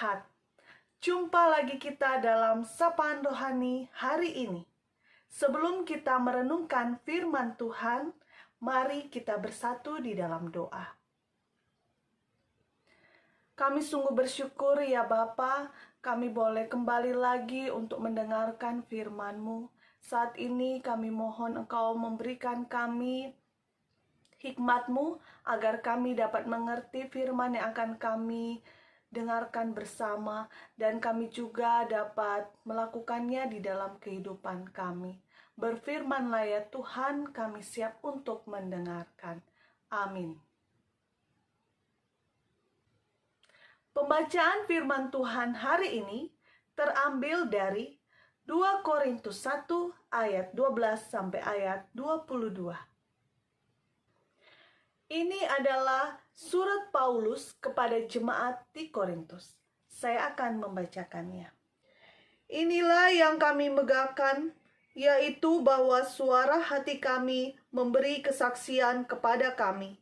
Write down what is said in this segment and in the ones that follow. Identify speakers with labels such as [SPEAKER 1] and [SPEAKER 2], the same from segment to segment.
[SPEAKER 1] Ahad. Jumpa lagi kita dalam Sapaan Rohani hari ini. Sebelum kita merenungkan firman Tuhan, mari kita bersatu di dalam doa. Kami sungguh bersyukur ya Bapa, kami boleh kembali lagi untuk mendengarkan firman-Mu. Saat ini kami mohon Engkau memberikan kami hikmat-Mu agar kami dapat mengerti firman yang akan kami dengarkan bersama dan kami juga dapat melakukannya di dalam kehidupan kami. Berfirmanlah ya Tuhan, kami siap untuk mendengarkan. Amin. Pembacaan firman Tuhan hari ini terambil dari 2 Korintus 1 ayat 12 sampai ayat 22. Ini adalah surat Paulus kepada jemaat di Korintus. Saya akan membacakannya. Inilah yang kami megahkan, yaitu bahwa suara hati kami memberi kesaksian kepada kami,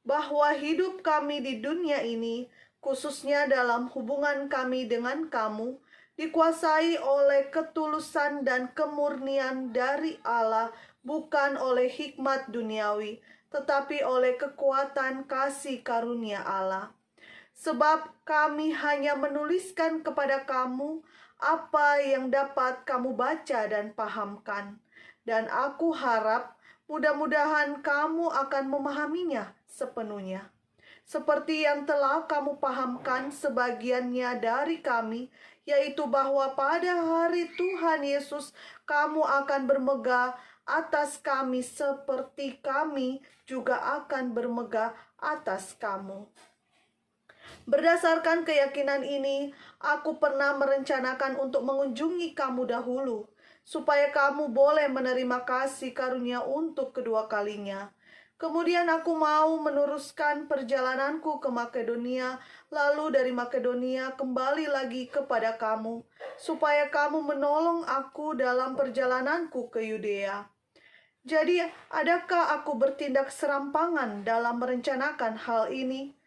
[SPEAKER 1] bahwa hidup kami di dunia ini, khususnya dalam hubungan kami dengan kamu, dikuasai oleh ketulusan dan kemurnian dari Allah, bukan oleh hikmat duniawi, tetapi oleh kekuatan kasih karunia Allah. Sebab kami hanya menuliskan kepada kamu apa yang dapat kamu baca dan pahamkan. Dan aku harap mudah-mudahan kamu akan memahaminya sepenuhnya. Seperti yang telah kamu pahamkan sebagiannya dari kami, yaitu bahwa pada hari Tuhan Yesus kamu akan bermegah atas kami seperti kami juga akan bermegah atas kamu. Berdasarkan keyakinan ini, aku pernah merencanakan untuk mengunjungi kamu dahulu, supaya kamu boleh menerima kasih karunia untuk kedua kalinya. Kemudian aku mau meneruskan perjalananku ke Makedonia, lalu dari Makedonia kembali lagi kepada kamu, supaya kamu menolong aku dalam perjalananku ke Yudea. Jadi, adakah aku bertindak serampangan dalam merencanakan hal ini?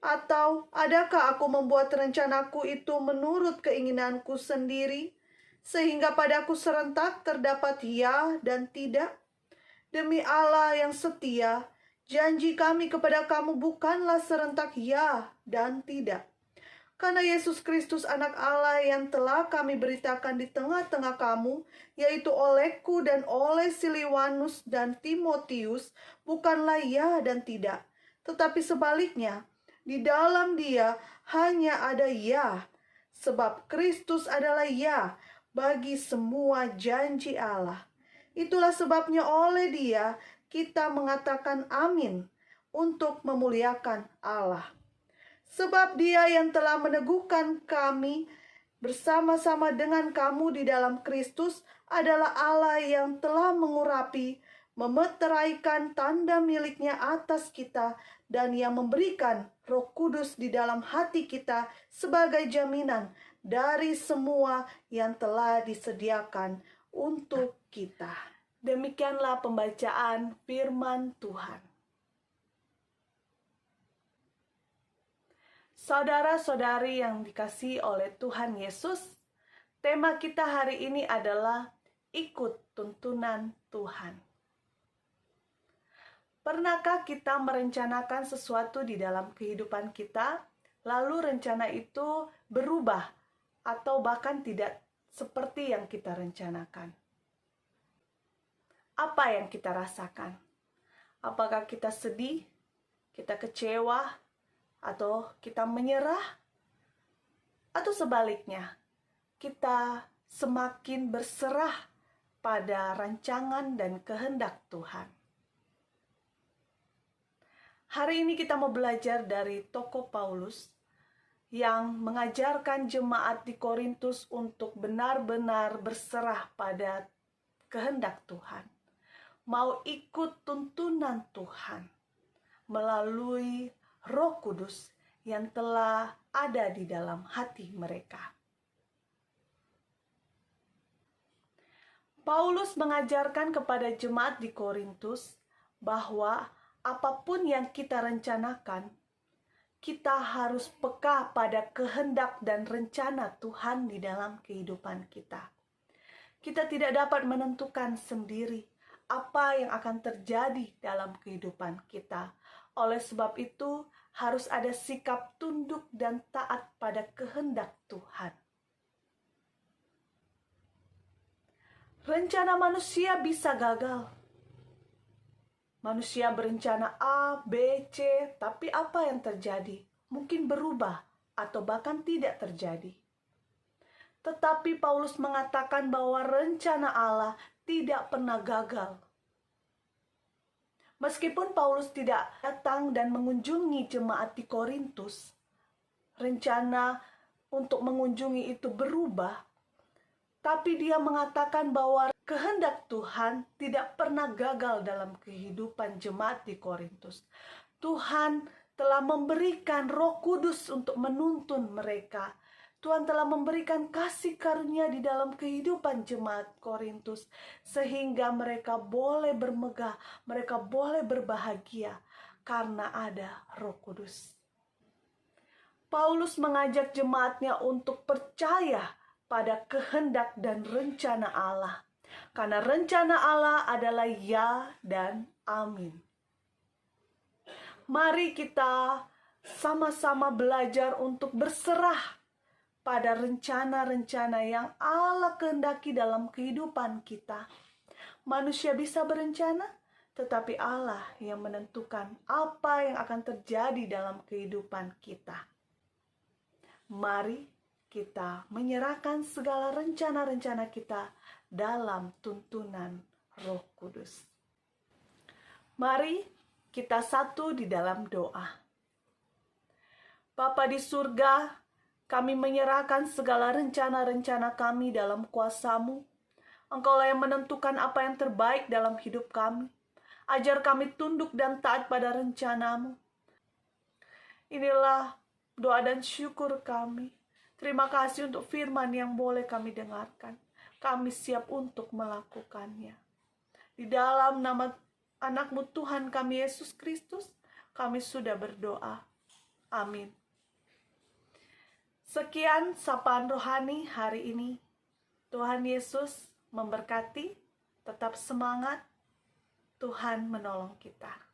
[SPEAKER 1] Atau adakah aku membuat rencanaku itu menurut keinginanku sendiri, sehingga padaku serentak terdapat ya dan tidak? Demi Allah yang setia, janji kami kepada kamu bukanlah serentak ya dan tidak. Karena Yesus Kristus anak Allah yang telah kami beritakan di tengah-tengah kamu, yaitu olehku dan oleh Silwanus dan Timotius, bukanlah ya dan tidak, tetapi sebaliknya, di dalam dia hanya ada ya, sebab Kristus adalah ya bagi semua janji Allah. Itulah sebabnya oleh dia kita mengatakan amin untuk memuliakan Allah. Sebab dia yang telah meneguhkan kami bersama-sama dengan kamu di dalam Kristus adalah Allah yang telah mengurapi, memeteraikan tanda miliknya atas kita, dan yang memberikan Roh Kudus di dalam hati kita sebagai jaminan dari semua yang telah disediakan untuk kita. Demikianlah pembacaan firman Tuhan. Saudara-saudari yang dikasihi oleh Tuhan Yesus, tema kita hari ini adalah ikut tuntunan Tuhan. Pernahkah kita merencanakan sesuatu di dalam kehidupan kita, lalu rencana itu berubah atau bahkan tidak seperti yang kita rencanakan? Apa yang kita rasakan? Apakah kita sedih, kita kecewa, atau kita menyerah? Atau sebaliknya, kita semakin berserah pada rancangan dan kehendak Tuhan? Hari ini kita mau belajar dari tokoh Paulus yang mengajarkan jemaat di Korintus untuk benar-benar berserah pada kehendak Tuhan. Mau ikut tuntunan Tuhan melalui Roh Kudus yang telah ada di dalam hati mereka. Paulus mengajarkan kepada jemaat di Korintus bahwa apapun yang kita rencanakan, kita harus peka pada kehendak dan rencana Tuhan di dalam kehidupan kita. Kita tidak dapat menentukan sendiri apa yang akan terjadi dalam kehidupan kita. Oleh sebab itu, harus ada sikap tunduk dan taat pada kehendak Tuhan. Rencana manusia bisa gagal. Manusia berencana A, B, C, tapi apa yang terjadi? Mungkin berubah atau bahkan tidak terjadi. Tetapi Paulus mengatakan bahwa rencana Allah tidak pernah gagal. Meskipun Paulus tidak datang dan mengunjungi jemaat di Korintus, rencana untuk mengunjungi itu berubah, tapi dia mengatakan bahwa kehendak Tuhan tidak pernah gagal dalam kehidupan jemaat di Korintus. Tuhan telah memberikan Roh Kudus untuk menuntun mereka. Tuhan telah memberikan kasih karunia di dalam kehidupan jemaat Korintus, sehingga mereka boleh bermegah, mereka boleh berbahagia karena ada Roh Kudus. Paulus mengajak jemaatnya untuk percaya pada kehendak dan rencana Allah, karena rencana Allah adalah ya dan amin. Mari kita sama-sama belajar untuk berserah pada rencana-rencana yang Allah kehendaki dalam kehidupan kita. Manusia bisa berencana, tetapi Allah yang menentukan apa yang akan terjadi dalam kehidupan kita. Mari kita menyerahkan segala rencana-rencana kita dalam tuntunan Roh Kudus. Mari kita satu di dalam doa. Bapa di surga, kami menyerahkan segala rencana-rencana kami dalam kuasa-Mu. Engkaulah yang menentukan apa yang terbaik dalam hidup kami. Ajar kami tunduk dan taat pada rencana-Mu. Inilah doa dan syukur kami. Terima kasih untuk firman yang boleh kami dengarkan. Kami siap untuk melakukannya. Di dalam nama anak-Mu Tuhan kami Yesus Kristus, kami sudah berdoa. Amin. Sekian sapaan rohani hari ini. Tuhan Yesus memberkati, tetap semangat, Tuhan menolong kita.